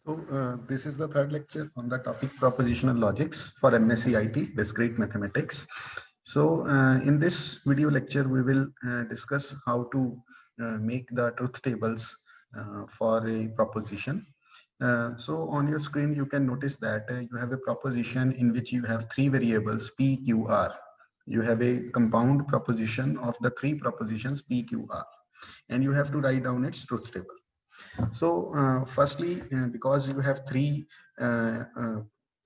This is the third lecture on the topic propositional logics for MSc IT, discrete mathematics. In this video lecture, we will discuss how to make the truth tables for a proposition. On your screen, you can notice that you have a proposition in which you have three variables P, Q, R. You have a compound proposition of the three propositions P, Q, R, and you have to write down its truth table. Firstly, because you have three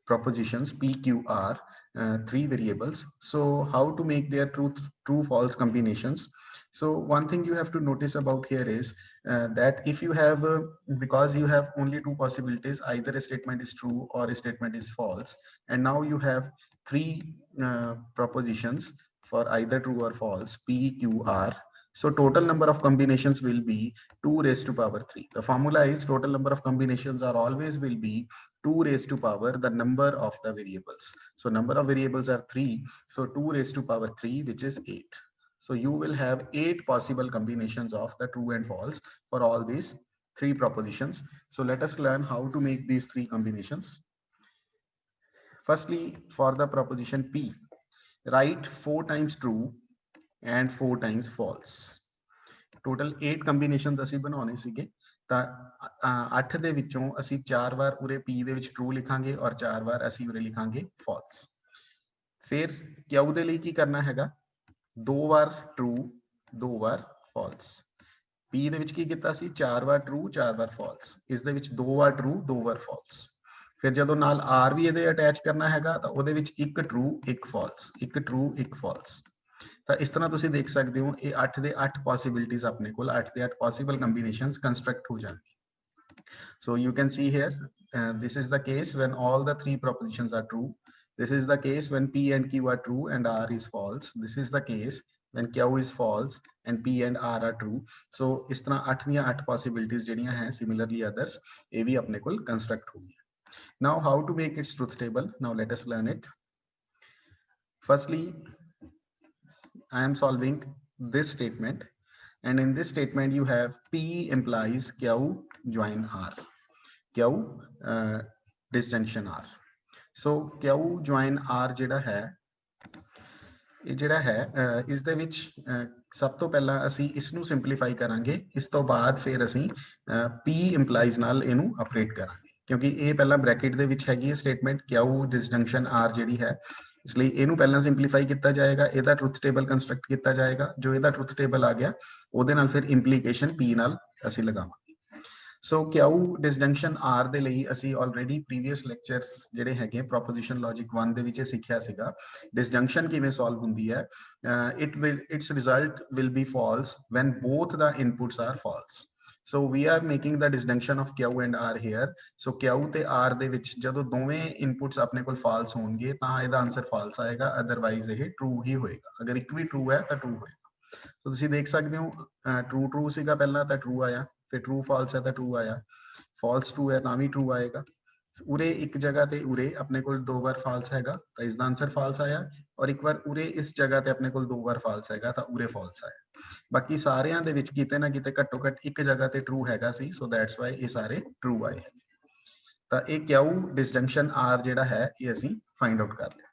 propositions P, Q, R, three variables. So how to make their true, false combinations? So one thing you have to notice about here is that if you have, because you have only two possibilities, either a statement is true or a statement is false, and now you have three propositions for either true or false, P, Q, R. So total number of combinations will be 2 raised to power 3. The formula is total number of combinations are always will be 2 raised to power the number of the variables. So number of variables are 3. So 2 raised to power 3, which is 8. So you will have 8 possible combinations of the true and false for all these three propositions. So let us learn how to make these three combinations. Firstly, for the proposition P, write 4 times true and 4 times false. Total 8 combinations ਅਸੀਂ ਬਣਾਉਣੇ ਸੀਗੇ ਤਾਂ 8 ਦੇ ਵਿੱਚੋਂ ਅਸੀਂ 4 ਵਾਰ ਉਰੇ P ਦੇ ਵਿੱਚ ਟਰੂ ਲਿਖਾਂਗੇ ਔਰ 4 ਵਾਰ ਅਸੀਂ ਉਰੇ ਲਿਖਾਂਗੇ ਫਾਲਸ। ਫਿਰ Q ਦੇ ਲਈ ਕੀ ਕਰਨਾ ਹੈਗਾ, 2 ਵਾਰ ਟਰੂ 2 ਵਾਰ ਫਾਲਸ। P ਦੇ ਵਿੱਚ ਕੀ ਕੀਤਾ ਸੀ, 4 ਵਾਰ ਟਰੂ 4 ਵਾਰ ਫਾਲਸ। ਇਸ ਦੇ ਵਿੱਚ 2 ਵਾਰ ਟਰੂ 2 ਵਾਰ ਫਾਲਸ। ਫਿਰ ਜਦੋਂ ਨਾਲ R ਵੀ ਇਹਦੇ ਅਟੈਚ ਕਰਨਾ ਹੈਗਾ ਤਾਂ ਉਹਦੇ ਵਿੱਚ ਇੱਕ ਟਰੂ ਇੱਕ ਫਾਲਸ, ਇੱਕ ਟਰੂ ਇੱਕ ਫਾਲਸ। ਤਾਂ ਇਸ ਤਰ੍ਹਾਂ ਤੁਸੀਂ ਦੇਖ ਸਕਦੇ ਹੋ ਇਹ 8 ਦੇ 8 ਪੋਸਿਬਿਲਿਟੀਜ਼ ਆਪਣੇ ਕੋਲ 8 ਦੇ 8 possible combinations construct ਹੋ ਜਾਣਗੇ। So you can see here, this is the case when all the three propositions are true. This is the case when P and Q are true and R is false. This is the case when Q is false and P and R are true. So ਇਸ ਤਰ੍ਹਾਂ 8 ਦੀਆਂ 8 possibilities ਜਿਹੜੀਆਂ ਹੈ similarly others ਇਹ ਵੀ ਆਪਣੇ ਕੋਲ construct ਹੋਣਗੀਆਂ। Now how to make its truth table? Now let us learn it. Firstly, I am solving this statement, and in this statement you have P implies Q join R, Q disjunction R. So Q join R ਜਿਹੜਾ ਹੈ ਇਹ ਜਿਹੜਾ ਹੈ ਇਸ ਦੇ ਵਿੱਚ ਸਭ ਤੋਂ ਪਹਿਲਾਂ ਅਸੀਂ ਇਸ ਨੂੰ ਸਿੰਪਲੀਫਾਈ ਕਰਾਂਗੇ, ਇਸ ਤੋਂ ਬਾਅਦ ਫਿਰ ਅਸੀਂ P implies ਨਾਲ ਇਹਨੂੰ ਆਪਰੇਟ ਕਰਾਂਗੇ ਕਿਉਂਕਿ ਇਹ ਪਹਿਲਾਂ ਬ੍ਰੈਕਟ ਦੇ ਵਿੱਚ ਹੈਗੀ ਹੈ ਸਟੇਟਮੈਂਟ Q disjunction R ਜਿਹੜੀ ਹੈ। ਇਸ ਲਈ ਇਹਨੂੰ ਪਹਿਲਾਂ ਸਿੰਪਲੀਫਾਈ ਕੀਤਾ ਜਾਏਗਾ, ਇਹਦਾ ਟਰੁਥ ਟੇਬਲ ਕੰਸਟਰਕਟ ਕੀਤਾ ਜਾਏਗਾ। ਜੋ ਇਹਦਾ ਟਰੁਥ ਟੇਬਲ ਆ ਗਿਆ ਉਹਦੇ ਨਾਲ ਫਿਰ ਇੰਪਲੀਕੇਸ਼ਨ P ਨਾਲ ਅਸੀਂ ਲਗਾਵਾਂਗੇ। ਸੋ Q disjunction R ਦੇ ਲਈ ਅਸੀਂ ਆਲਰੇਡੀ ਪ੍ਰੀਵੀਅਸ ਲੈਕਚਰਸ ਜਿਹੜੇ ਹੈਗੇ ਪ੍ਰੋਪੋਜੀਸ਼ਨ ਲੌਜਿਕ 1 ਦੇ ਵਿੱਚ ਸਿੱਖਿਆ ਸੀਗਾ ਡਿਸਜੰਕਸ਼ਨ ਕਿਵੇਂ ਸੋਲਵ ਹੁੰਦੀ ਹੈ। its result will be false when both the inputs are false. So we are making the disjunction of Q and R here. So Q ਤੇ R ਦੇ ਵਿੱਚ ਜਦੋਂ ਦੋਵੇਂ ਇਨਪੁਟਸ ਆਪਣੇ ਕੋਲ ਫਾਲਸ ਹੋਣਗੇ ਤਾਂ ਇਹਦਾ ਆਨਸਰ ਫਾਲਸ ਆਏਗਾ, ਅਦਰਵਾਈਜ਼ ਇਹ ਟਰੂ ਹੀ ਹੋਏਗਾ। ਅਗਰ ਇੱਕ ਵੀ ਟਰੂ ਹੈ ਤਾਂ ਟਰੂ ਹੋਏਗਾ। ਸੋ ਤੁਸੀਂ ਦੇਖ ਸਕਦੇ ਹੋ ਟਰੂ ਟਰੂ ਸੀਗਾ ਪਹਿਲਾਂ ਤਾਂ ਟਰੂ ਆਇਆ, ਫਿਰ ਟਰੂ ਫਾਲਸ ਹੈ ਤਾਂ ਟਰੂ ਆਇਆ, ਫਾਲਸ ਟਰੂ ਹੈ ਤਾਂ ਵੀ ਟਰੂ ਆਏਗਾ। ਉਰੇ ਇੱਕ ਜਗ੍ਹਾ ਤੇ ਉਰੇ ਆਪਣੇ ਕੋਲ 2 ਵਾਰ ਫਾਲਸ ਹੈਗਾ ਤਾਂ ਇਸ ਦਾ ਆਨਸਰ ਫਾਲਸ ਆਇਆ, ਔਰ ਇੱਕ ਵਾਰ ਉਰੇ ਇਸ ਜਗ੍ਹਾ ਤੇ ਆਪਣੇ ਕੋਲ 2 ਵਾਰ ਫਾਲਸ ਹੈਗਾ ਤਾਂ ਉਰੇ ਫਾਲਸ ਆਇਆ। ਬਾਕੀ ਸਾਰਿਆਂ ਦੇ ਵਿੱਚ ਕਿਤੇ ਨਾ ਕਿਤੇ ਘੱਟੋ ਘੱਟ ਇੱਕ ਜਗ੍ਹਾ ਤੇ ਟਰੂ ਹੈਗਾ ਸੀ, ਸੋ ਦੈਟਸ ਵਾਈ ਇਹ ਸਾਰੇ ਟਰੂ ਆਏ। ਤਾਂ ਇਹ Q disjunction R ਜਿਹੜਾ ਹੈ ਇਹ ਅਸੀਂ ਫਾਈਂਡ ਆਊਟ ਕਰ ਲਿਆ।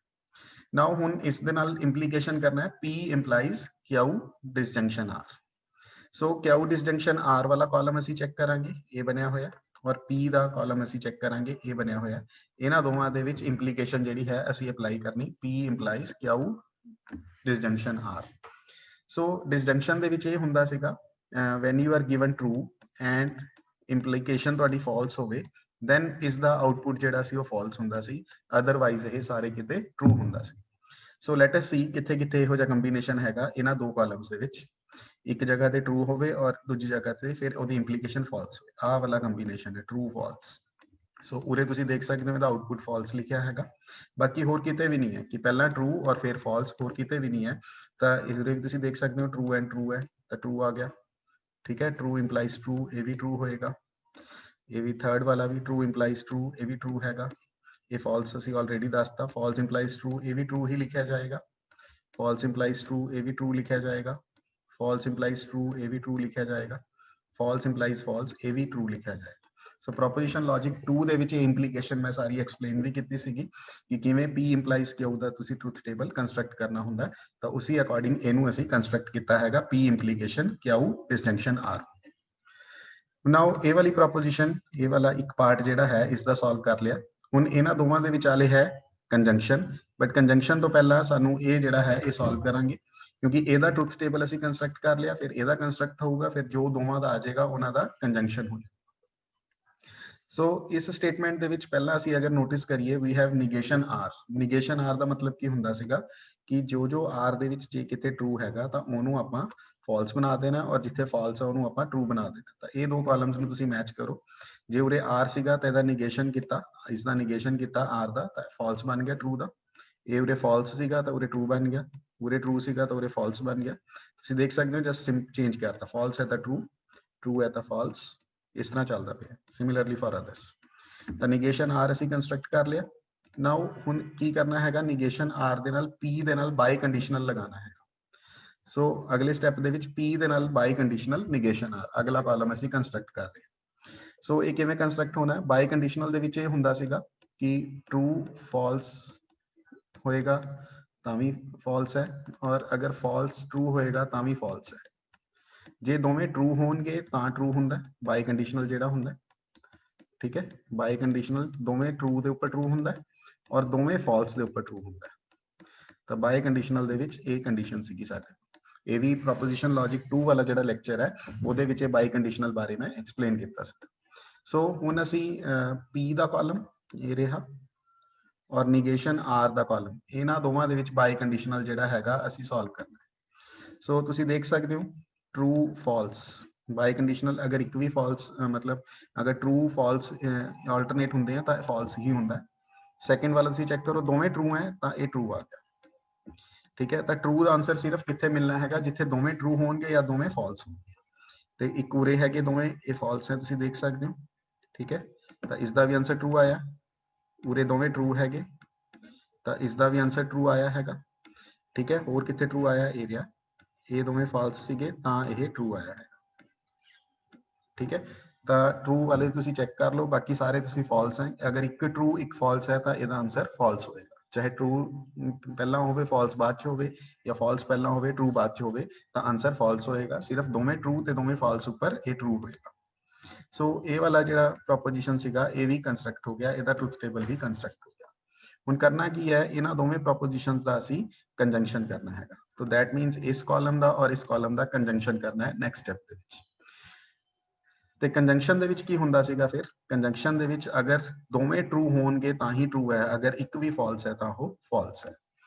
ਨਾਓ ਹੁਣ ਇਸ ਦੇ ਨਾਲ ਇੰਪਲੀਕੇਸ਼ਨ ਕਰਨਾ ਹੈ P implies Q disjunction R. ਸੋ Q disjunction R ਵਾਲਾ ਕਾਲਮ ਅਸੀਂ ਚੈੱਕ ਕਰਾਂਗੇ, ਇਹ ਬਣਿਆ ਹੋਇਆ, ਔਰ P ਦਾ ਕਾਲਮ ਅਸੀਂ ਚੈੱਕ ਕਰਾਂਗੇ, ਇਹ ਬਣਿਆ ਹੋਇਆ। ਇਹਨਾਂ ਦੋਵਾਂ ਦੇ ਵਿੱਚ ਇੰਪਲੀਕੇਸ਼ਨ ਜਿਹੜੀ ਹੈ ਅਸੀਂ ਅਪਲਾਈ ਕਰਨੀ P implies Q disjunction R. ਸੋ ਡਿਸਜੰਕਸ਼ਨ ਦੇ ਵਿੱਚ ਇਹ ਹੁੰਦਾ ਸੀਗਾ when you are given true and implication ਤੁਹਾਡੀ false ਹੋਵੇ then ਇਸ ਦਾ ਆਊਟਪੁੱਟ ਜਿਹੜਾ ਸੀ ਉਹ false ਹੁੰਦਾ ਸੀ, ਅਦਰਵਾਈਜ਼ ਇਹ ਸਾਰੇ ਕਿਤੇ true ਹੁੰਦਾ ਸੀ। ਸੋ ਲੈਟ ਅਸ ਸੀ ਕਿੱਥੇ ਕਿੱਥੇ ਇਹੋ ਜਿਹਾ ਕੰਬੀਨੇਸ਼ਨ ਹੈਗਾ ਇਹਨਾਂ ਦੋ ਕਾਲਮਸ ਦੇ ਵਿੱਚ, ਇੱਕ ਜਗ੍ਹਾ ਤੇ true ਹੋਵੇ ਔਰ ਦੂਜੀ ਜਗ੍ਹਾ ਤੇ ਫਿਰ ਉਹਦੀ ਇੰਪਲੀਕੇਸ਼ਨ false ਹੋਵੇ। ਆਹ ਵਾਲਾ ਕੰਬੀਨੇਸ਼ਨ ਹੈ true false। ਸੋ ਉਰੇ ਤੁਸੀਂ ਦੇਖ ਸਕਦੇ ਹੋ ਇਹਦਾ ਆਊਟਪੁੱਟ ਫਾਲਸ ਲਿਖਿਆ ਹੈਗਾ, ਬਾਕੀ ਹੋਰ ਕਿਤੇ ਵੀ ਨਹੀਂ ਹੈ ਕਿ ਪਹਿਲਾਂ ਟਰੂ ਔਰ ਫਿਰ ਫਾਲਸ, ਹੋਰ ਕਿਤੇ ਵੀ ਨਹੀਂ ਹੈ। ਤਾਂ ਇਸ ਦੇ ਵੀ ਤੁਸੀਂ ਦੇਖ ਸਕਦੇ ਹੋ ਟਰੂ ਐਂਡ ਟਰੂ ਹੈ ਤਾਂ ਟਰੂ ਆ ਗਿਆ, ਠੀਕ ਹੈ। ਟਰੂ ਇੰਪਲਾਈਜ਼ ਟਰੂ, ਇਹ ਵੀ ਟਰੂ ਹੋਏਗਾ। ਇਹ ਵੀ ਥਰਡ ਵਾਲਾ ਵੀ ਟਰੂ ਇੰਪਲਾਈਜ਼ ਟਰੂ, ਇਹ ਵੀ ਟਰੂ ਹੈਗਾ। ਇਹ ਫਾਲਸ ਅਸੀਂ ਆਲਰੇਡੀ ਦੱਸਤਾ, ਫਾਲਸ ਇੰਪਲਾਈਜ਼ ਟਰੂ, ਇਹ ਵੀ ਟਰੂ ਹੀ ਲਿਖਿਆ ਜਾਏਗਾ। ਫਾਲਸ ਇੰਪਲਾਈਜ਼ ਟਰੂ, ਇਹ ਵੀ ਟਰੂ ਲਿਖਿਆ ਜਾਏਗਾ। ਫਾਲਸ ਇੰਪਲਾਈਜ਼ ਟਰੂ, ਇਹ ਵੀ ਟਰੂ ਲਿਖਿਆ ਜਾਏਗਾ। ਫਾਲਸ ਇੰਪਲਾਈਜ਼ ਫਾਲਸ, ਇਹ ਵੀ ਟਰੂ ਲਿਖਿਆ ਜਾਏਗਾ। ਸੋ ਪ੍ਰੋਪੋਜੀਸ਼ਨ ਲੌਜਿਕ 2 ਦੇ ਵਿੱਚ ਇਹ ਇੰਪਲੀਕੇਸ਼ਨ ਮੈਂ ਸਾਰੀ ਐਕਸਪਲੇਨ ਵੀ ਕੀਤੀ ਸੀਗੀ ਕਿ ਕਿਵੇਂ P ਇੰਪਲਾਈਜ਼ Q ਦਾ ਤੁਸੀਂ ਟਰੂਥ ਟੇਬਲ ਕੰਸਟਰਕਟ ਕਰਨਾ ਹੁੰਦਾ ਤਾਂ ਉਸੇ ਅਕੋਰਡਿੰਗ ਇਹਨੂੰ ਅਸੀਂ ਕੰਸਟਰਕਟ ਕੀਤਾ ਹੈਗਾ P ਇੰਪਲੀਕੇਸ਼ਨ Q ਡਿਸਜੰਕਸ਼ਨ R। ਨਾਓ ਇਹ ਵਾਲੀ ਪ੍ਰੋਪੋਜੀਸ਼ਨ ਇਹ ਵਾਲਾ ਇੱਕ ਪਾਰਟ ਜਿਹੜਾ ਹੈ ਇਸ ਦਾ ਸੋਲਵ ਕਰ ਲਿਆ। ਹੁਣ ਇਹਨਾਂ ਦੋਵਾਂ ਦੇ ਵਿਚਾਲੇ ਹੈ ਕੰਜੰਕਸ਼ਨ, ਬਟ ਕੰਜੰਕਸ਼ਨ ਤੋਂ ਪਹਿਲਾਂ ਸਾਨੂੰ ਇਹ ਜਿਹੜਾ ਹੈ ਇਹ ਸੋਲਵ ਕਰਾਂਗੇ ਕਿਉਂਕਿ ਇਹਦਾ ਟਰੂਥ ਟੇਬਲ ਅਸੀਂ ਕੰਸਟਰਕਟ ਕਰ ਲਿਆ, ਫਿਰ ਇਹਦਾ ਕੰਸਟਰਕਟ ਹੋਊਗਾ, ਫਿਰ ਜੋ ਦੋਵਾਂ ਦਾ ਆ ਜਾਏਗਾ ਉਹਨਾਂ ਦਾ ਕੰਜੰਕਸ਼ਨ ਹੋਊਗਾ। ਸੋ ਇਸ ਸਟੇਟਮੈਂਟ ਦੇ ਵਿੱਚ ਪਹਿਲਾਂ ਅਸੀਂ ਅਗਰ ਨੋਟਿਸ ਕਰੀਏ ਵੀ ਹੈਵ ਨਿਗੇਸ਼ਨ R। ਨਿਗੇਸ਼ਨ R ਦਾ ਮਤਲਬ ਕੀ ਹੁੰਦਾ ਸੀਗਾ ਕਿ ਜੋ R ਦੇ ਵਿੱਚ ਜੇ ਕਿਤੇ ਟਰੂ ਹੈਗਾ ਤਾਂ ਉਹਨੂੰ ਆਪਾਂ ਫਾਲਸ ਬਣਾ ਦੇਣਾ ਔਰ ਜਿੱਥੇ ਫਾਲਸ ਹੈ ਉਹਨੂੰ ਆਪਾਂ ਟਰੂ ਬਣਾ ਦੇਣਾ। ਤਾਂ ਇਹ ਦੋ ਕਾਲਮਸ ਨੂੰ ਤੁਸੀਂ ਮੈਚ ਕਰੋ। ਜੇ ਉਰੇ R ਸੀਗਾ ਤਾਂ ਇਹਦਾ ਨਿਗੇਸ਼ਨ ਕੀਤਾ, ਇਸ ਦਾ ਨਿਗੇਸ਼ਨ ਕੀਤਾ R ਦਾ ਤਾਂ ਫਾਲਸ ਬਣ ਗਿਆ ਟਰੂ ਦਾ। ਇਹ ਉਰੇ ਫਾਲਸ ਸੀਗਾ ਤਾਂ ਉਰੇ ਟਰੂ ਬਣ ਗਿਆ, ਉਰੇ ਟਰੂ ਸੀਗਾ ਤਾਂ ਉਰੇ ਫਾਲਸ ਬਣ ਗਿਆ। ਤੁਸੀਂ ਦੇਖ ਸਕਦੇ ਹੋ ਜਸਟ ਚੇਂਜ ਕਰਤਾ, ਫਾਲਸ ਹੈ ਤਾਂ ਟਰੂ, ਟਰੂ ਹੈ ਤਾਂ ਫਾਲਸ, ਇਸ ਤਰ੍ਹਾਂ ਚੱਲਦਾ ਪਿਆ। ਸਿਮਿਲਰਲੀ ਫॉर ਅਦਰਸ ਤਾਂ ਨਿਗੇਸ਼ਨ R ਅਸੀਂ ਕੰਸਟਰਕਟ ਕਰ ਲਿਆ। ਨਾਓ ਹੁਣ ਕੀ ਕਰਨਾ ਹੈਗਾ, ਨਿਗੇਸ਼ਨ R ਦੇ ਨਾਲ P ਦੇ ਨਾਲ ਬਾਈ ਕੰਡੀਸ਼ਨਲ ਲਗਾਉਣਾ ਹੈਗਾ। ਸੋ ਅਗਲੇ ਸਟੈਪ ਦੇ ਵਿੱਚ P ਦੇ ਨਾਲ ਬਾਈ ਕੰਡੀਸ਼ਨਲ ਨਿਗੇਸ਼ਨ R ਅਗਲਾ ਕਾਲਮ ਅਸੀਂ ਕੰਸਟਰਕਟ ਕਰ ਰਹੇ ਹਾਂ। ਸੋ ਇਹ ਕਿਵੇਂ ਕੰਸਟਰਕਟ ਹੋਣਾ ਹੈ, ਬਾਈ ਕੰਡੀਸ਼ਨਲ ਦੇ ਵਿੱਚ ਇਹ ਹੁੰਦਾ ਸੀਗਾ ਕਿ ਟਰੂ ਫਾਲਸ ਹੋਏਗਾ ਤਾਂ ਵੀ ਫਾਲਸ ਹੈ ਔਰ ਅਗਰ ਫਾਲਸ ਟਰੂ ਹੋਏਗਾ ਤਾਂ ਵੀ ਫਾਲਸ ਹੈ। ਜੇ ਦੋਵੇਂ ਟਰੂ ਹੋਣਗੇ ਤਾਂ ਟਰੂ ਹੁੰਦਾ ਬਾਈ ਕੰਡੀਸ਼ਨਲ ਜਿਹੜਾ ਹੁੰਦਾ, ਠੀਕ ਹੈ। ਬਾਈ ਕੰਡੀਸ਼ਨਲ ਦੋਵੇਂ ਟਰੂ ਦੇ ਉੱਪਰ ਟਰੂ ਹੁੰਦਾ ਔਰ ਦੋਵੇਂ ਫਾਲਸ ਦੇ ਉੱਪਰ ਟਰੂ ਹੁੰਦਾ। ਤਾਂ ਬਾਈ ਕੰਡੀਸ਼ਨਲ ਦੇ ਵਿੱਚ ਇਹ ਕੰਡੀਸ਼ਨ ਸੀਗੀ ਸਾਡੇ। ਇਹ ਵੀ ਪ੍ਰੋਪੋਜੀਸ਼ਨ ਲੌਜਿਕ 2 ਵਾਲਾ ਜਿਹੜਾ ਲੈਕਚਰ ਹੈ ਉਹਦੇ ਵਿੱਚ ਇਹ ਬਾਈ ਕੰਡੀਸ਼ਨਲ ਬਾਰੇ ਮੈਂ ਐਕਸਪਲੇਨ ਕੀਤਾ ਸੀ। ਸੋ ਹੁਣ ਅਸੀਂ P ਦਾ ਕਾਲਮ ਇਹ ਰਿਹਾ ਔਰ ਨਿਗੇਸ਼ਨ R ਦਾ ਕਾਲਮ, ਇਹਨਾਂ ਦੋਵਾਂ ਦੇ ਵਿੱਚ ਬਾਈ ਕੰਡੀਸ਼ਨਲ ਜਿਹੜਾ ਹੈਗਾ ਅਸੀਂ ਸੋਲਵ ਕਰਨਾ ਹੈ। ਸੋ ਤੁਸੀਂ ਦੇਖ ਸਕਦੇ ਹੋ ट्रू फॉल्स बाय कंडीशनल अगर एक भी फॉल्स मतलब अगर ट्रू फॉल्स अल्टरनेट होंगे हैं तो फॉल्स ही होंगे। सैकेंड वाला तुसीं चेक करो दोवें ट्रू है तो ये ट्रू आ गया, ठीक है। तो ट्रू का आंसर सिर्फ कितने मिलना है जिथे दोवें ट्रू होंगे या दोवें फॉल्स होंगे। तो एक उरे है दोवें ये फॉल्स है, तुसीं देख सकते हो, ठीक है। तो इसका भी आंसर ट्रू आया, उरे दोवें ट्रू है तो इसका भी आंसर ट्रू आया है, ठीक है। होर कितने ट्रू आया एरिया ये दोवें फॉल्स सीगे तां ये ट्रू आया है, ठीक है। तो ट्रू वाले तुसी चेक कर लो, बाकी सारे तुसी फॉल्स हैं। अगर एक ट्रू एक फॉल्स है तो इसका आंसर फॉल्स होएगा, चाहे ट्रू पहला होवे फॉल्स बाद च होवे या फॉल्स पहला होवे ट्रू बाद च होवे तो आंसर फॉल्स होएगा। सिर्फ दोवें ट्रू ते दोवें फॉल्स ऊपर ये ट्रू होएगा। सो ये वाला जिहड़ा प्रोपोजिशन सीगा ये भी कंस्ट्रक्ट हो गया, इसदा ट्रूथ टेबल भी कंस्ट्रक्ट हो गया। हुण करना की है, इन्हां दोवें प्रोपोजिशंस दा असीं कंजंक्शन करना है। तो दैट मीनस इस कॉलम का और इस कॉलम का कंजंक्शन करना है नैक्सट स्टैप दे विच। ते कंजंक्शन दे विच की हुंदा सीगा, फिर कंजंक्शन दे विच अगर दोवें ट्रू होणगे तां ही ट्रू है, अगर एक भी फॉल्स है तां वो फॉल्स है।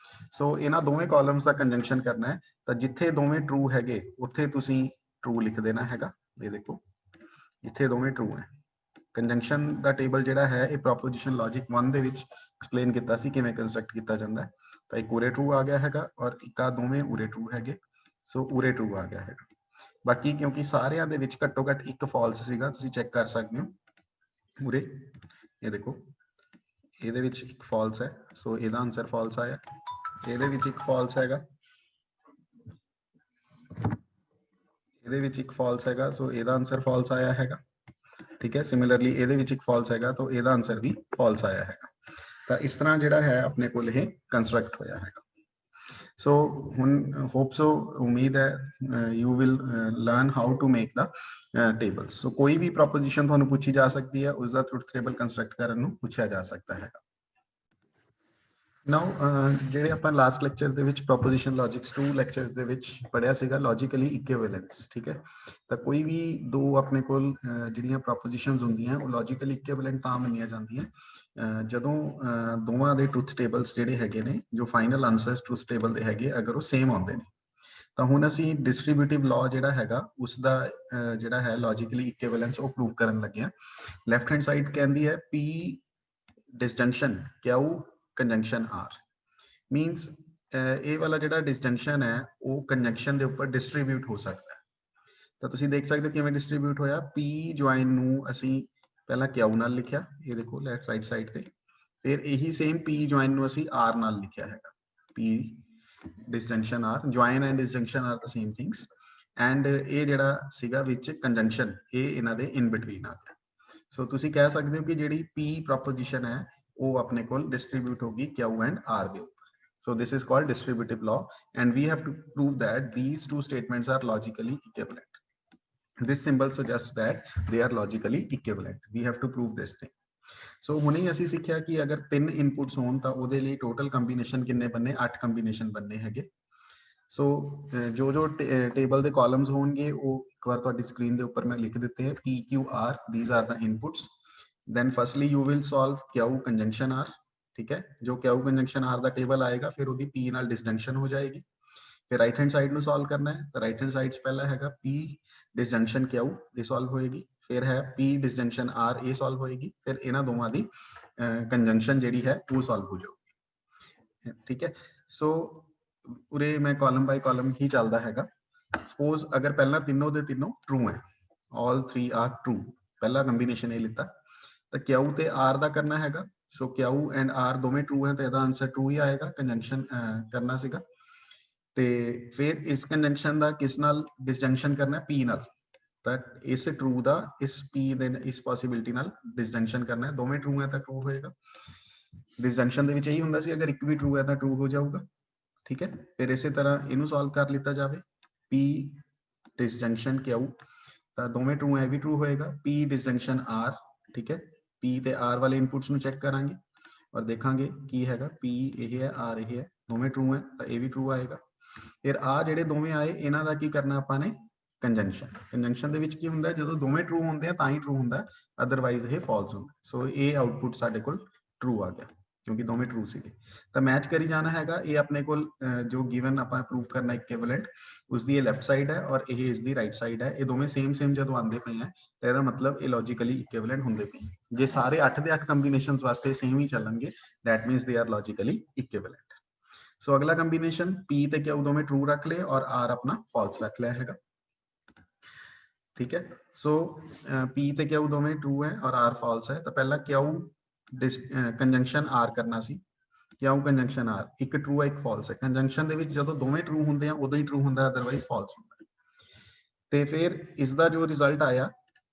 सो इन्हां दोवें कॉलम्स का कंजंक्शन करना है तो जिथे दोवें ट्रू हैगे उत्थे तुसीं ट्रू लिख देना हैगा। ये देखो इत्थे दोवें ट्रू है। कंजंक्शन दा टेबल जिहड़ा है ये proposition logic 1 they which explain कीता सी किवें कंस्ट्रक्ट कीता जांदा है। तो एक उरे ट्रू आ गया है और एक दोवें उरे ट्रू है, सो उरे ट्रू आ गया है। बाकी क्योंकि सारियां दे विच घट्टो घट एक फॉल्स सीगा, तुसीं चेक कर सकते हो उरे ये देखो ਇਹਦੇ ਵਿੱਚ ਇੱਕ ਫਾਲਸ ਹੈ, ਸੋ ਇਹਦਾ ਆਨਸਰ ਫਾਲਸ ਆਇਆ। ਇਹਦੇ ਵਿੱਚ ਇੱਕ ਫਾਲਸ ਹੈਗਾ, ਇਹਦੇ ਵਿੱਚ ਇੱਕ ਫਾਲਸ ਹੈਗਾ, ਸੋ ਇਹਦਾ ਆਨਸਰ ਫਾਲਸ ਆਇਆ ਹੈਗਾ, ਠੀਕ ਹੈ। ਸਿਮਿਲਰਲੀ ਇਹਦੇ ਵਿੱਚ ਇੱਕ ਫਾਲਸ ਹੈਗਾ ਤਾਂ ਇਹਦਾ ਆਨਸਰ ਵੀ ਫਾਲਸ ਆਇਆ ਹੈਗਾ। ਤਾਂ ਇਸ ਤਰ੍ਹਾਂ ਜਿਹੜਾ ਹੈ ਆਪਣੇ ਕੋਲ ਇਹ ਕੰਸਟਰਕਟ ਹੋਇਆ ਹੈਗਾ। ਸੋ ਹੁਣ ਹੋਪ ਸੋ ਉਮੀਦ ਹੈ you will learn how to make the tables. So ਕੋਈ ਵੀ ਪ੍ਰੋਪੋਜੀਸ਼ਨ ਤੁਹਾਨੂੰ ਪੁੱਛੀ ਜਾ ਸਕਦੀ ਹੈ, ਉਸ ਦਾ ਟਰੂਥ ਟੇਬਲ ਕੰਸਟਰਕਟ ਕਰਨ ਨੂੰ ਪੁੱਛਿਆ ਜਾ ਸਕਦਾ ਹੈਗਾ। ਨਾਓ ਜਿਹੜੇ ਆਪਾਂ ਲਾਸਟ ਲੈਕਚਰ ਦੇ ਵਿੱਚ ਪ੍ਰੋਪੋਜੀਸ਼ਨ ਲੌਜਿਕਸ 2 ਲੈਕਚਰ ਦੇ ਵਿੱਚ ਪੜਿਆ ਸੀਗਾ ਲੌਜੀਕਲੀ ਇਕੁਇਵਲੈਂਸ, ਠੀਕ ਹੈ। ਤਾਂ ਕੋਈ ਵੀ ਦੋ ਆਪਣੇ ਕੋਲ ਜਿਹੜੀਆਂ ਪ੍ਰੋਪੋਜੀਸ਼ਨਸ ਹੁੰਦੀਆਂ ਉਹ ਲੌਜੀਕਲੀ ਇਕੁਇਵਲੈਂਟ ਤਾਂ ਮੰਨੀਆਂ ਜਾਂਦੀਆਂ ਜਦੋਂ ਦੋਵਾਂ ਦੇ ਟਰੂਥ ਟੇਬਲਸ ਜਿਹੜੇ ਹੈਗੇ ਨੇ, ਜੋ ਫਾਈਨਲ ਆਨਸਰਸ ਟਰੂਥ ਟੇਬਲ ਦੇ ਹੈਗੇ ਅਗਰ ਉਹ ਸੇਮ ਆਉਂਦੇ ਨੇ। ਤਾਂ ਹੁਣ ਅਸੀਂ ਡਿਸਟ੍ਰੀਬਿਊਟਿਵ ਲਾਅ ਜਿਹੜਾ ਹੈਗਾ ਉਸ ਦਾ ਜਿਹੜਾ ਹੈ ਲੌਜੀਕਲੀ ਇਕੁਇਵਲੈਂਸ ਉਹ ਪ੍ਰੂਵ ਕਰਨ ਲੱਗੇ ਆ। ਲੈਫਟ ਹੈਂਡ ਸਾਈਡ ਕਹਿੰਦੀ ਹੈ P disjunction Q conjunction R मीनस ये वाला जो डिसजंक्शन है वो कंजंक्शन के उपर डिस्ट्रीब्यूट हो सकता है। तो तुसीं देख सकते हो किवें डिस्ट्रीब्यूट होया। P ज्वाइन नूं असीं पहला Q नाल लिखिया, ये देखो लैफ्ट राइट साइड ते, फिर यही सेम P ज्वाइन नूं असीं R नाल लिखिया हैगा। P disjunction R, join and disjunction are the same things and ये जिहड़ा सीगा विच कंजंक्शन ये इन्हां दे इन बिटवीन आ गया। सो तुसी कह सकते हो कि जिहड़ी P प्रोपोजिशन है वो अपने कोल डिस्ट्रीब्यूट होगी Q एंड R दे ऊपर. So this is called distributive law, and we have to prove that these two statements are logically equivalent. This symbol suggests that they are logically equivalent. We have to prove this thing. So ਹੁਣੇ ਹੀ ਅਸੀਂ ਸਿੱਖਿਆ ਕਿ ਅਗਰ ਤਿੰਨ inputs ਹੋਣ ਤਾਂ ਉਹਦੇ ਲਈ ਟੋਟਲ ਕੰਬੀਨੇਸ਼ਨ ਕਿੰਨੇ ਬੰਨੇ 8 ਕੰਬੀਨੇਸ਼ਨ ਬੰਨੇ ਹੈਗੇ. ਸੋ ਜੋ ਟੇਬਲ ਦੇ ਕਾਲਮਸ ਹੋਣਗੇ ਉਹ ਇੱਕ ਵਾਰ ਤੁਹਾਡੀ ਸਕਰੀਨ ਦੇ ਉੱਪਰ ਮੈਂ ਲਿਖ ਦਿੱਤੇ ਹੈ P Q R, these are the inputs. Then firstly you will solve Q conjunction R. ठीक है, जो Q conjunction R ਦਾ ਟੇਬਲ ਆਏਗਾ ਫਿਰ ਉਹਦੀ P ਨਾਲ ਡਿਸਜੰਕਸ਼ਨ ਹੋ ਜਾਏਗੀ. ਫਿਰ ਰਾਈਟ ਹੈਂਡ ਸਾਈਡ ਨੂੰ ਸੋਲਵ ਕਰਨਾ ਹੈ ਤਾਂ ਰਾਈਟ ਹੈਂਡ ਸਾਈਡ 'ਚ ਪਹਿਲਾ ਹੈਗਾ P ਡਿਸਜੰਕਸ਼ਨ Q, ਇਹ ਸੋਲਵ ਹੋਏਗੀ. ਫਿਰ ਹੈ P ਡਿਸਜੰਕਸ਼ਨ R, ਇਹ ਸੋਲਵ ਹੋਏਗੀ. ਫਿਰ ਇਹਨਾਂ ਦੋਵਾਂ ਦੀ ਕੰਜੰਕਸ਼ਨ ਜਿਹੜੀ ਹੈ ਉਹ ਸੋਲਵ ਹੋ ਜਾਊਗੀ. ਠੀਕ ਹੈ, ਸੋ ਉਰੇ ਮੈਂ ਕਾਲਮ ਬਾਈ ਕਾਲਮ ਹੀ ਚੱਲਦਾ ਹੈਗਾ. ਸਪੋਜ਼ ਅਗਰ ਪਹਿਲਾਂ ਤਿੰਨੋਂ ਦੇ ਤਿੰਨੋਂ ਟਰੂ ਹੈ, all three are true, ਪਹਿਲਾ ਕੰਬੀਨੇਸ਼ਨ ਇਹ ਲਿੱਤਾ ਤਾਂ Q ਤੇ R ਦਾ ਕਰਨਾ ਹੈਗਾ. ਸੋ Q ਐਂਡ R ਦੋਵੇਂ ਟਰੂ ਹੈ ਤਾਂ ਇਹਦਾ ਆਨਸਰ ਟਰੂ ਹੀ ਆਏਗਾ. ਕੰਜੰਕਸ਼ਨ ਕਰਨਾ ਸੀਗਾ ਤੇ ਫਿਰ ਇਸ ਕੰਜੰਕਸ਼ਨ ਦਾ ਕਿਸ ਨਾਲ ਡਿਸਜੰਕਸ਼ਨ ਕਰਨਾ ਹੈ P ਨਾਲ, ਤਾਂ ਇਸ ਟਰੂ ਦਾ ਇਸ P ਦੇ ਇਸ ਪੋਸਿਬਿਲਿਟੀ ਨਾਲ ਡਿਸਜੰਕਸ਼ਨ ਕਰਨਾ ਹੈ. ਦੋਵੇਂ ਟਰੂ ਹੈ ਤਾਂ ਟਰੂ ਹੋਏਗਾ. ਡਿਸਜੰਕਸ਼ਨ ਦੇ ਵਿੱਚ ਇਹੀ ਹੁੰਦਾ ਸੀ ਅਗਰ ਇੱਕ ਵੀ ਟਰੂ ਹੈ ਤਾਂ ਟਰੂ ਹੋ ਜਾਊਗਾ. ਠੀਕ ਹੈ, ਫਿਰ ਇਸੇ ਤਰ੍ਹਾਂ ਇਹਨੂੰ ਸੋਲਵ ਕਰ ਲਿੱਤਾ ਜਾਵੇ P ਡਿਸਜੰਕਸ਼ਨ Q, ਤਾਂ ਦੋਵੇਂ ਟਰੂ ਹੈ ਵੀ ਟਰੂ ਹੋਏਗਾ. P ਡਿਸਜੰਕਸ਼ਨ R, ਠੀਕ ਹੈ, P ਤੇ R ਵਾਲੇ ਇਨਪੁਟਸ ਨੂੰ ਚੈੱਕ ਕਰਾਂਗੇ ਔਰ ਦੇਖਾਂਗੇ ਕੀ ਹੈਗਾ. P ਇਹ ਹੈ, R ਇਹ ਹੈ, ਦੋਵੇਂ ਟਰੂ ਹੈ ਤਾਂ ਇਹ ਵੀ ਟਰੂ ਆਏਗਾ. ਫਿਰ ਆ ਜਿਹੜੇ ਦੋਵੇਂ ਆਏ ਇਹਨਾਂ ਦਾ ਕੀ ਕਰਨਾ ਆਪਾਂ ਨੇ ਕੰਜੰਕਸ਼ਨ. ਕੰਜੰਕਸ਼ਨ ਦੇ ਵਿੱਚ ਕੀ ਹੁੰਦਾ ਜਦੋਂ ਦੋਵੇਂ ਟਰੂ ਹੁੰਦੇ ਆ ਤਾਂ ਹੀ ਟਰੂ ਹੁੰਦਾ, ਅਦਰਵਾਈਜ਼ ਇਹ ਫਾਲਸ ਹੁੰਦਾ. ਸੋ ਇਹ ਆਊਟਪੁੱਟ ਸਾਡੇ ਕੋਲ ਟਰੂ ਆ ਗਿਆ ਕਿਉਂਕਿ ਦੋਵੇਂ ਟਰੂ ਸੀਗੇ. ਤਾਂ ਮੈਚ ਕਰੀ ਜਾਣਾ ਹੈਗਾ. ਇਹ ਆਪਣੇ ਕੋਲ ਜੋ ਗਿਵਨ ਆਪਾਂ ਪ੍ਰੂਵ ਕਰਨਾ ਇਕੁਇਵਲੈਂਟ, ਉਸਦੀ ਇਹ ਲੈਫਟ ਸਾਈਡ ਹੈ ਔਰ ਇਹ ਇਸ ਦੀ ਰਾਈਟ ਸਾਈਡ ਹੈ. ਇਹ ਦੋਵੇਂ ਸੇਮ ਜਦੋਂ ਆਉਂਦੇ ਪਏ ਆ ਤਾਂ ਇਹਦਾ ਮਤਲਬ ਇਹ ਲੌਜੀਕਲੀ ਇਕੁਇਵਲੈਂਟ ਹੁੰਦੇ ਪਏ. ਜੇ ਸਾਰੇ 8 ਦੇ 8 ਕੰਬੀਨੇਸ਼ਨਸ ਵਾਸਤੇ ਸੇਮ ਹੀ ਚੱਲਣਗੇ, that means they are logically equivalent. ਸੋ ਅਗਲਾ ਕੰਬੀਨੇਸ਼ਨ P ਤੇ Q ਦੋਵੇਂ ਟਰੂ ਰੱਖ ਲਏ ਔਰ R ਆਪਣਾ ਫਾਲਸ ਰੱਖ ਲਿਆ ਹੈਗਾ. ਠੀਕ ਹੈ, ਸੋ P ਤੇ Q ਦੋਵੇਂ ਟਰੂ ਹੈ ਔਰ R ਫਾਲਸ ਹੈ ਤਾਂ ਪਹਿਲਾਂ Q ਕੰਜੰਕਸ਼ਨ R ਕਰਨਾ ਸੀ. Q ਕੰਜੰਕਸ਼ਨ R ਇੱਕ ਟਰੂ ਹੈ ਇੱਕ ਫਾਲਸ ਹੈ. ਕੰਜੰਕਸ਼ਨ ਦੇ ਵਿੱਚ ਜਦੋਂ ਦੋਵੇਂ ਟਰੂ ਹੁੰਦੇ ਆ ਉਦੋਂ ਹੀ ਟਰੂ ਹੁੰਦਾ, ਅਦਰਵਾਈਜ਼ ਫਾਲਸ ਹੁੰਦਾ. ਤੇ ਫਿਰ ਇਸ ਦਾ ਜੋ ਰਿਜ਼ਲਟ ਆਇਆ,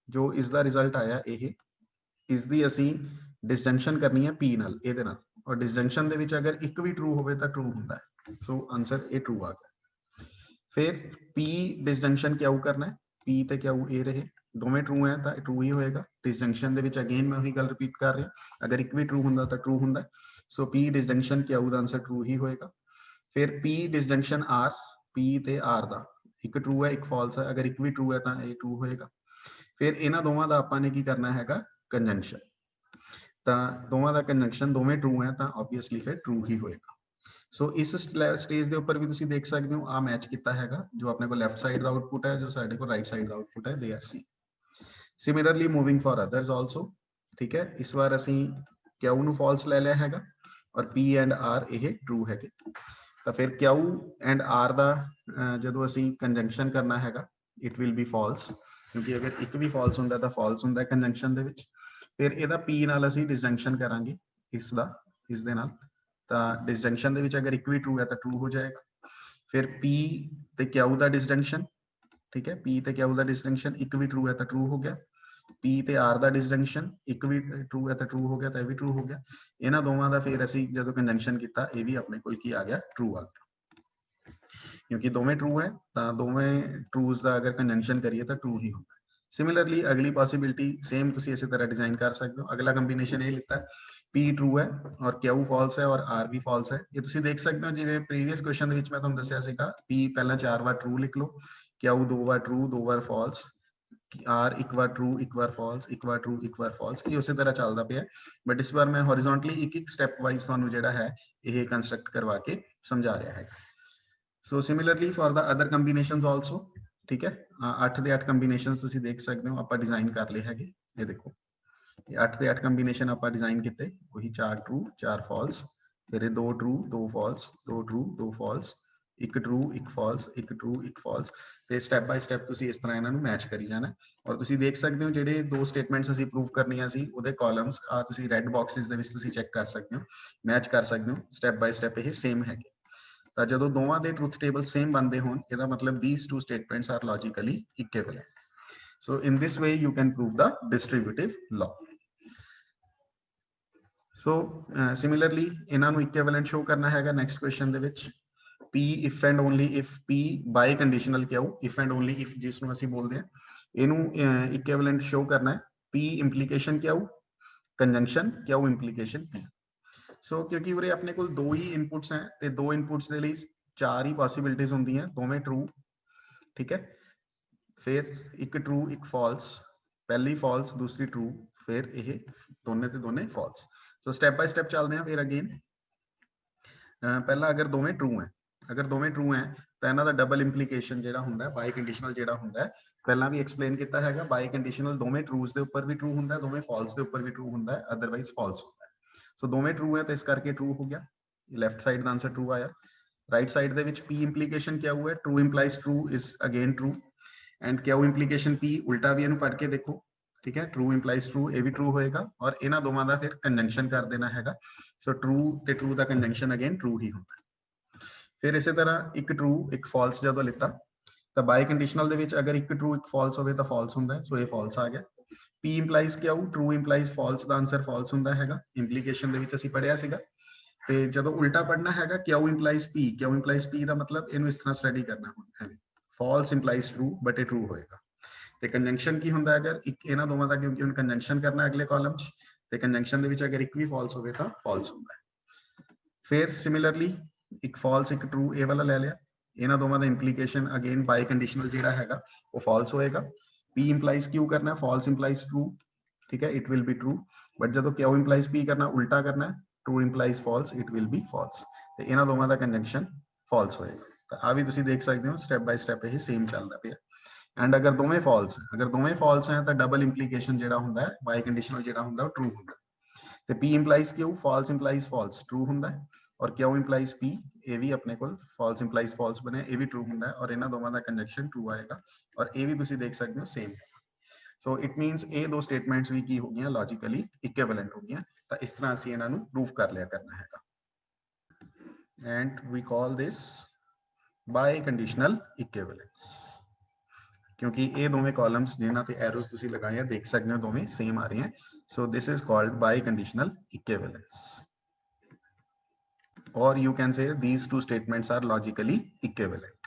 ਜੋ ਇਸ ਦਾ ਰਿਜ਼ਲਟ ਆਇਆ ਇਹ ਇਸ ਦੀ ਅਸੀਂ ਡਿਸਜੰਕਸ਼ਨ ਕਰਨੀ ਹੈ P ਨਾਲ, ਇਹਦੇ ਨਾਲ, ਔਰ ਡਿਸਜੰਕਸ਼ਨ ਦੇ ਵਿੱਚ ਅਗਰ ਇੱਕ ਵੀ ਟਰੂ ਹੋਵੇ ਤਾਂ ਟਰੂ ਹੁੰਦਾ ਹੈ. ਸੋ ਆਨਸਰ ਇਹ ਟਰੂ ਆ ਗਿਆ. ਫਿਰ P ਡਿਸਜੰਕਸ਼ਨ Q ਕਰਨਾ ਹੈ. P ਤੇ Q ਇਹ ਰਹੇ, ਦੋਵੇਂ ਟਰੂ ਹੈ ਤਾਂ ਟਰੂ ਹੀ ਹੋਏਗਾ. ਡਿਸਜੰਕਸ਼ਨ ਦੇ ਵਿੱਚ ਅਗੇਨ ਮੈਂ ਉਹੀ ਗੱਲ ਰਿਪੀਟ ਕਰ ਰਿਹਾ, ਅਗਰ ਇੱਕ ਵੀ ਟਰੂ ਹੁੰਦਾ ਤਾਂ ਟਰੂ ਹੁੰਦਾ. ਸੋ P ਡਿਸਜੰਕਸ਼ਨ Q ਦਾ ਆਨਸਰ ਟਰੂ ਹੀ ਹੋਏਗਾ. ਫਿਰ P ਡਿਸਜੰਕਸ਼ਨ R, P ਤੇ R ਦਾ ਇੱਕ ਟਰੂ ਹੈ ਇੱਕ ਫਾਲਸ ਹੈ, ਅਗਰ ਇੱਕ ਵੀ ਟਰੂ ਹੈ ਤਾਂ ਇਹ ਟਰੂ ਹੋਏਗਾ. ਫਿਰ ਇਹਨਾਂ ਦੋਵਾਂ ਦਾ ਆਪਾਂ ਨੇ ਕੀ ਕਰਨਾ ਹੈਗਾ ਕੰਜੰਕਸ਼ਨ, ਤਾਂ ਦੋਵਾਂ ਦਾ ਕੰਜੰਕਸ਼ਨ ਦੋਵੇਂ ਟਰੂ ਹੈ ਤਾਂ ਆਬਵੀਅਸਲੀ ਫਿਰ ਟਰੂ ਹੀ ਹੋਏਗਾ. ਸੋ ਇਸ ਸਟੇਜ ਦੇ ਉੱਪਰ ਵੀ ਤੁਸੀਂ ਦੇਖ ਸਕਦੇ ਹੋ ਆ ਮੈਚ ਕੀਤਾ ਹੈਗਾ. ਜੋ ਆਪਣੇ ਕੋਲ ਲੈਫਟ ਸਾਈਡ ਦਾ ਆਊਟਪੁੱਟ ਹੈ, ਜੋ ਸਾਡੇ ਕੋਲ ਰਾਈਟ ਸਾਈਡ ਦਾ ਆਊਟਪੁੱਟ ਹੈ, they are same. Similarly moving for others also. ਠੀਕ ਹੈ, ਇਸ ਵਾਰ ਅਸੀਂ Q ਨੂੰ ਫਾਲਸ ਲੈ ਲਿਆ ਹੈਗਾ ਔਰ P ਐਂਡ R ਇਹ ਟਰੂ ਹੈਗੇ. ਤਾਂ ਫਿਰ Q ਐਂਡ R ਦਾ ਜਦੋਂ ਅਸੀਂ ਕੰਜੰਕਸ਼ਨ ਕਰਨਾ ਹੈਗਾ ਇਟ ਵਿਲ ਬੀ ਫਾਲਸ, ਕਿਉਂਕਿ ਅਗਰ ਇੱਕ ਵੀ ਫਾਲਸ ਹੁੰਦਾ ਤਾਂ ਫਾਲਸ ਹੁੰਦਾ ਕੰਜੰਕਸ਼ਨ ਦੇ ਵਿੱਚ. ਫਿਰ ਇਹਦਾ P ਨਾਲ ਅਸੀਂ ਡਿਸਜੰਕਸ਼ਨ ਕਰਾਂਗੇ ਇਸ ਦਾ, ਇਸ ਦੇ ਨਾਲ, ਤਾਂ ਡਿਸਜੰਕਸ਼ਨ ਦੇ ਵਿੱਚ ਅਗਰ ਇੱਕ ਵੀ ਟਰੂ ਹੈ ਤਾਂ ਟਰੂ ਹੋ ਜਾਏਗਾ. ਫਿਰ P ਤੇ Q ਦਾ ਡਿਸਜੰਕਸ਼ਨ, ਠੀਕ ਹੈ, P ਤੇ Q ਦਾ ਡਿਸਜੰਕਸ਼ਨ ਇੱਕ ਵੀ ਟਰੂ ਹੈ ਤਾਂ ਟਰੂ ਹੋ ਗਿਆ. P ਤੇ R ਦਾ ਡਿਸਜੰਕਸ਼ਨ ਇੱਕ ਵੀ ਟਰੂ ਹੈ ਤਾਂ ਟਰੂ ਹੋ ਗਿਆ, ਤਾਂ ਇਹ ਵੀ ਟਰੂ ਹੋ ਗਿਆ. ਇਹਨਾਂ ਦੋਵਾਂ ਦਾ ਫਿਰ ਅਸੀਂ ਜਦੋਂ ਕੰਜੰਕਸ਼ਨ ਕੀਤਾ ਇਹ ਵੀ ਆਪਣੇ ਕੋਲ ਕੀ ਆ ਗਿਆ ਟਰੂ ਆ ਗਿਆ, ਕਿਉਂਕਿ ਦੋਵੇਂ ਟਰੂ ਹੈ ਤਾਂ ਦੋਵੇਂ ਟਰੂਜ਼ ਦਾ ਅਗਰ ਕੰਜੰਕਸ਼ਨ ਕਰੀਏ ਤਾਂ ਟਰੂ ਹੀ ਹੁੰਦਾ. ਸਿਮਿਲਰਲੀ ਅਗਲੀ ਪੋਸਿਬਿਲਿਟੀ ਸੇਮ ਤੁਸੀਂ ਇਸੇ ਤਰ੍ਹਾਂ ਡਿਜ਼ਾਈਨ ਕਰ ਸਕਦੇ ਹੋ. ਅਗਲਾ ਕੰਬੀਨੇਸ਼ਨ ਇਹ ਲਿੱਤਾ P ਟਰੂ ਹੈ ਔਰ Q ਫਾਲਸ ਹੈ ਔਰ R ਵੀ ਫਾਲਸ ਹੈ. ਇਹ ਤੁਸੀਂ ਦੇਖ ਸਕਦੇ ਹੋ ਜਿਵੇਂ ਪ੍ਰੀਵੀਅਸ ਕੁਐਸਚਨ ਦੇ ਵਿੱਚ ਮੈਂ ਤੁਹਾਨੂੰ ਦੱਸਿਆ ਸੀਗਾ P ਪਹਿਲਾਂ 4 ਵਾਰ ਟਰੂ ਲਿਖ ਲਓ, Q 2 ਵਾਰ ਟਰੂ 2 ਵਾਰ ਫਾਲਸ, R ਇੱਕ ਵਾਰ ਟਰੂ ਇੱਕ ਵਾਰ ਫਾਲਸ, ਇੱਕ ਵਾਰ ਟਰੂ ਇੱਕ ਵਾਰ ਫਾਲਸ. ਇਹ ਉਸੇ ਤਰ੍ਹਾਂ ਚੱਲਦਾ ਪਿਆ, ਬਟ ਇਸ ਵਾਰ ਮੈਂ ਹੌਰੀਜ਼ੌਨਟਲੀ ਇੱਕ ਇੱਕ ਸਟੈਪ ਵਾਈਜ਼ ਤੁਹਾਨੂੰ ਜਿਹੜਾ ਹੈ ਇਹ ਕੰਸਟਰਕਟ ਕਰਵਾ ਕੇ ਸਮਝਾ ਰਿਹਾ ਹੈਗਾ. So similarly for the other combinations also. ਠੀਕ ਹੈ, 8 ਦੇ 8 ਕੰਬੀਨੇਸ਼ਨਸ ਤੁਸੀਂ ਦੇਖ ਸਕਦੇ ਹੋ ਆਪਾਂ ਡਿਜ਼ਾਈਨ ਕਰ ਲਏ ਹੈਗੇ. ਇਹ ਦੇਖੋ ਇਹ 8 ਦੇ 8 ਕੰਬੀਨੇਸ਼ਨ ਆਪਾਂ ਡਿਜ਼ਾਈਨ ਕੀਤੇ, ਉਹੀ 4 ਟਰੂ 4 ਫਾਲਸ, ਫਿਰ ਇਹ 2 ਟਰੂ 2 ਫਾਲਸ, 2 ਟਰੂ 2 ਫਾਲਸ, ਇੱਕ ਟਰੂ ਇੱਕ ਫਾਲਸ, ਇੱਕ ਟਰੂ ਇੱਕ ਫਾਲਸ. ਤੇ ਸਟੈਪ ਬਾਈ ਸਟੈਪ ਤੁਸੀਂ ਇਸ ਤਰ੍ਹਾਂ ਇਹਨਾਂ ਨੂੰ ਮੈਚ ਕਰੀ ਜਾਣਾ. ਔਰ ਤੁਸੀਂ ਦੇਖ ਸਕਦੇ ਹੋ ਜਿਹੜੇ ਦੋ ਸਟੇਟਮੈਂਟਸ ਅਸੀਂ ਪ੍ਰੂਵ ਕਰਨੀਆਂ ਸੀ ਉਹਦੇ ਕਾਲਮਸ ਆ ਤੁਸੀਂ ਰੈੱਡ ਬਾਕਸਿਸ ਦੇ ਵਿੱਚ ਤੁਸੀਂ ਚੈੱਕ ਕਰ ਸਕਦੇ ਹੋ, ਮੈਚ ਕਰ ਸਕਦੇ ਹੋ. ਸਟੈਪ ਬਾਈ ਸਟੈਪ ਇਹ ਸੇਮ ਹੈਗੇ. ਤਾਂ ਜਦੋਂ ਦੋਵਾਂ ਦੇ ਟਰੂਥ ਟੇਬਲ ਸੇਮ ਬਣਦੇ ਹੋਣ ਇਹਦਾ ਮਤਲਬ these two statements are logically equivalent. So in this way you can prove the distributive law. So similarly ਇਹਨਾਂ ਨੂੰ equivalent show ਕਰਨਾ ਹੈਗਾ next question ਦੇ ਵਿੱਚ P if and only if P by conditional ਕਿਉਂ if and only if ਜਿਸ ਨੂੰ ਅਸੀਂ ਬੋਲਦੇ ਹਾਂ ਇਹਨੂੰ equivalent show ਕਰਨਾ ਹੈ P implication ਕਿਉਂ conjunction ਕਿਉਂ implication P ਸੋ ਕਿਉਂਕਿ ਉਰੇ ਆਪਣੇ ਕੋਲ ਦੋ ਹੀ ਇਨਪੁਟਸ ਹੈ ਤੇ ਦੋ ਇਨਪੁਟਸ ਦੇ ਲਈ ਚਾਰ ਹੀ ਪੋਸਿਬਿਲਿਟੀਜ਼ ਹੁੰਦੀਆਂ ਦੋਵੇਂ ਟਰੂ ਠੀਕ ਹੈ ਫਿਰ ਇੱਕ ਟਰੂ ਇੱਕ ਫਾਲਸ ਪਹਿਲੀ ਫਾਲਸ ਦੂਸਰੀ ਟਰੂ ਫਿਰ ਇਹ ਦੋਨੇ ਤੇ ਦੋਨੇ ਫਾਲਸ ਸੋ ਸਟੈਪ ਬਾय ਸਟੈਪ ਚੱਲਦੇ ਹਾਂ ਫਿਰ ਅਗੇਨ ਪਹਿਲਾਂ ਅਗਰ ਦੋਵੇਂ ਟਰੂ ਹੈ ਅਗਰ ਦੋਵੇਂ ਟਰੂ ਹੈ ਤਾਂ ਇਹਨਾਂ ਦਾ ਡਬਲ ਇੰਪਲੀਕੇਸ਼ਨ ਜਿਹੜਾ ਹੁੰਦਾ ਹੈ ਬਾਈ ਕੰਡੀਸ਼ਨਲ ਜਿਹੜਾ ਹੁੰਦਾ ਹੈ ਪਹਿਲਾਂ ਵੀ ਐਕਸਪਲੇਨ ਕੀਤਾ ਹੈਗਾ ਬਾਈ ਕੰਡੀਸ਼ਨਲ ਦੋਵੇਂ ਟਰੂਸ ਦੇ ਉੱਪਰ ਵੀ ਟਰੂ ਹੁੰਦਾ ਹੈ ਦੋਵੇਂ ਫਾਲਸ ਦੇ ਉੱਪਰ ਵੀ ਟਰੂ ਹੁੰਦਾ ਹੈ ਅਦਰਵਾਈਜ਼ ਫਾਲਸ ਹੁੰਦਾ ਹੈ ਸੋ ਦੋਵੇਂ ਟਰੂ ਹੈ ਤਾਂ ਇਸ ਕਰਕੇ ਟਰੂ ਹੋ ਗਿਆ ਲੈਫਟ ਸਾਈਡ ਦਾ ਆਨਸਰ ਟਰੂ ਆਇਆ ਰਾਈਟ ਸਾਈਡ ਦੇ ਵਿੱਚ p ਇੰਪਲੀਕੇਸ਼ਨ ਕਿਆ ਹੋਇਆ true employees true is again true and ਕਿਉ ਇੰਪਲੀਕੇਸ਼ਨ p ਉਲਟਾ ਵੀ ਇਹਨੂੰ ਪੜ੍ਹ ਕੇ ਦੇਖੋ ਠੀਕ ਹੈ ਟਰੂ ਇੰਪਲਾਈਜ਼ ਟਰੂ ਇਹ ਵੀ ਟਰੂ ਹੋਏਗਾ ਔਰ ਇਹਨਾਂ ਦੋਵਾਂ ਦਾ ਫਿਰ ਕੰਜੰਕਸ਼ਨ ਕਰ ਦੇਣਾ ਹੈਗਾ ਸੋ ਟਰੂ ਤੇ ਟਰੂ ਦਾ ਕੰਜੰਕਸ਼ਨ ਅਗੇਨ ਟਰੂ ਹੀ ਹੁੰਦਾ ਫਿਰ ਇਸੇ ਤਰ੍ਹਾਂ ਇੱਕ ਟਰੂ ਇੱਕ ਫਾਲਸ ਜਦੋਂ ਲਿੱਤਾ ਤਾਂ ਬਾਈ ਕੰਡੀਸ਼ਨਲ ਦੇ ਵਿੱਚ ਅਗਰ ਇੱਕ ਟਰੂ ਇੱਕ ਫਾਲਸ ਹੋਵੇ ਤਾਂ ਫਾਲਸ ਹੁੰਦਾ ਹੈ ਸੋ ਇਹ ਫਾਲਸ ਆ ਗਿਆ p ਇੰਪਲਾਈਜ਼ ਕਿਆ ਹੋ ਟਰੂ ਇੰਪਲਾਈਜ਼ ਫਾਲਸ ਦਾ ਆਨਸਰ ਫਾਲਸ ਹੁੰਦਾ ਹੈਗਾ ਇੰਪਲੀਕੇਸ਼ਨ ਦੇ ਵਿੱਚ ਅਸੀਂ ਪੜਿਆ ਸੀਗਾ ਤੇ ਜਦੋਂ ਉਲਟਾ ਪੜਨਾ ਹੈਗਾ ਕਿਉ ਇੰਪਲਾਈਜ਼ p ਕਿਉ ਇੰਪਲਾਈਜ਼ p ਦਾ ਮਤਲਬ ਇਹਨੂੰ ਇਸ ਤਰ੍ਹਾਂ ਸਟੱਡੀ ਕਰਨਾ ਹੁੰਦਾ ਹੈ ਫਾਲਸ ਇੰਪਲਾਈਜ਼ ਟਰੂ ਬਟ ਇਹ ਟਰੂ ਹੋਏਗਾ ਤੇ ਕੰਜੰਕਸ਼ਨ ਕੀ ਹੁੰਦਾ ਅਗਰ ਇੱਕ ਇਹਨਾਂ ਦੋਵਾਂ ਦਾ ਕਿਉਂਕਿ ਹੁਣ ਕੰਜੰਕਸ਼ਨ ਕਰਨਾ ਅਗਲੇ ਕਾਲਮ 'ਚ ਤੇ ਕੰਜੰਕਸ਼ਨ ਦੇ ਵਿੱਚ ਅਗਰ ਇੱਕ ਵੀ ਫਾਲਸ ਹੋਵੇ ਤਾਂ ਫਾਲਸ ਹੁੰਦਾ ਹੈ ਫਿਰ ਸਿਮਿਲਰਲੀ ਇੱਕ ਫਾਲਸ ਇੱਕ ਟਰੂ ਇਹ ਵਾਲਾ ਲੈ ਲਿਆ ਇਹਨਾਂ ਦੋਵਾਂ ਦਾ ਇੰਪਲੀਕੇਸ਼ਨ ਅਗੇਨ ਬਾਈ ਕੰਡੀਸ਼ਨਲ ਜਿਹੜਾ ਹੈਗਾ ਉਹ ਫਾਲਸ ਹੋਏਗਾ p ਇੰਪਲਾਈਜ਼ ਕਿਉ ਕਰਨਾ ਫਾਲਸ ਇੰਪਲਾਈਜ਼ ਟਰੂ ਠੀਕ ਹੈ it will be true but ਜਦੋਂ ਕਿਉ ਇੰਪਲਾਈਜ਼ p ਕਰਨਾ ਉਲਟਾ ਕਰਨਾ true employees false it will be false ਤੇ ਇਹਨਾਂ ਦੋਵਾਂ ਦਾ ਕੰਜੰਕਸ਼ਨ ਫਾਲਸ ਹੋਏਗਾ ਤਾਂ ਆ ਵੀ ਤੁਸੀਂ ਦੇਖ ਸਕਦੇ ਹੋ ਸਟੈਪ ਬਾਈ ਸਟੈਪ ਇਹ ਸੇਮ ਚੱਲਦਾ ਪਿਆ ਐਂਡ ਅਗਰ ਦੋਵੇਂ ਫਾਲਸ ਹੈ ਤਾਂ ਡਬਲ ਇੰਪਲੀਕੇਸ਼ਨ ਜਿਹੜਾ ਹੁੰਦਾ ਹੈ ਬਾਈ ਕੰਡੀਸ਼ਨਲ ਜਿਹੜਾ ਹੁੰਦਾ ਉਹ ਟਰੂ ਹੁੰਦਾ ਤੇ p ਇੰਪਲਾਈਜ਼ ਕਿਉ ਫਾਲਸ ਇੰਪਲਾਈਜ਼ ਫਾਲਸ ਟਰੂ ਹੁੰਦਾ ਹੈ ਔਰ ਕਿਉ ਇੰਪਲਾਈਜ਼ p ਇਹ ਵੀ ਆਪਣੇ ਕੋਲ ਫਾਲਸ ਇੰਪਲਾਈਜ਼ ਫਾਲਸ ਬਣਿਆ ਇਹ ਵੀ ਟਰੂ ਹੁੰਦਾ ਹੈ ਔਰ ਇਹਨਾਂ ਦੋਵਾਂ ਦਾ ਕੰਜੰਕਸ਼ਨ ਟਰੂ ਆਏਗਾ ਔਰ ਇਹ ਵੀ ਤੁਸੀਂ ਦੇਖ ਸਕਦੇ ਹੋ ਸੇਮ ਸੋ ਇਟ ਮੀਨਸ ਇਹ ਦੋ ਸਟੇਟਮੈਂਟਸ ਵੀ ਕੀ ਹੋ ਗਈਆਂ ਲੌਜੀਕਲੀ ਇਕੁਇਵਲੈਂਟ ਹੋ ਗਈਆਂ ਤਾਂ ਇਸ ਤਰ੍ਹਾਂ ਅਸੀਂ ਇਹਨਾਂ ਨੂੰ ਪ੍ਰੂਫ ਕਰ ਲਿਆ ਕਰਨਾ ਹੈਗਾ and we call this by conditional ਇਕੁਇਵਲੈਂਸ ਕਿਉਂਕਿ ਇਹ ਦੋਵੇਂ ਕਾਲਮਸ ਜਿਨ੍ਹਾਂ ਤੇ ਐਰੋਜ਼ ਤੁਸੀਂ ਲਗਾਏ ਆ ਦੇਖ ਸਕਦੇ ਹੋ ਦੋਵੇਂ ਸੇਮ ਆ ਰਹੇ ਹਨ so this is called by conditional equivalence or you can say these two statements are logically equivalent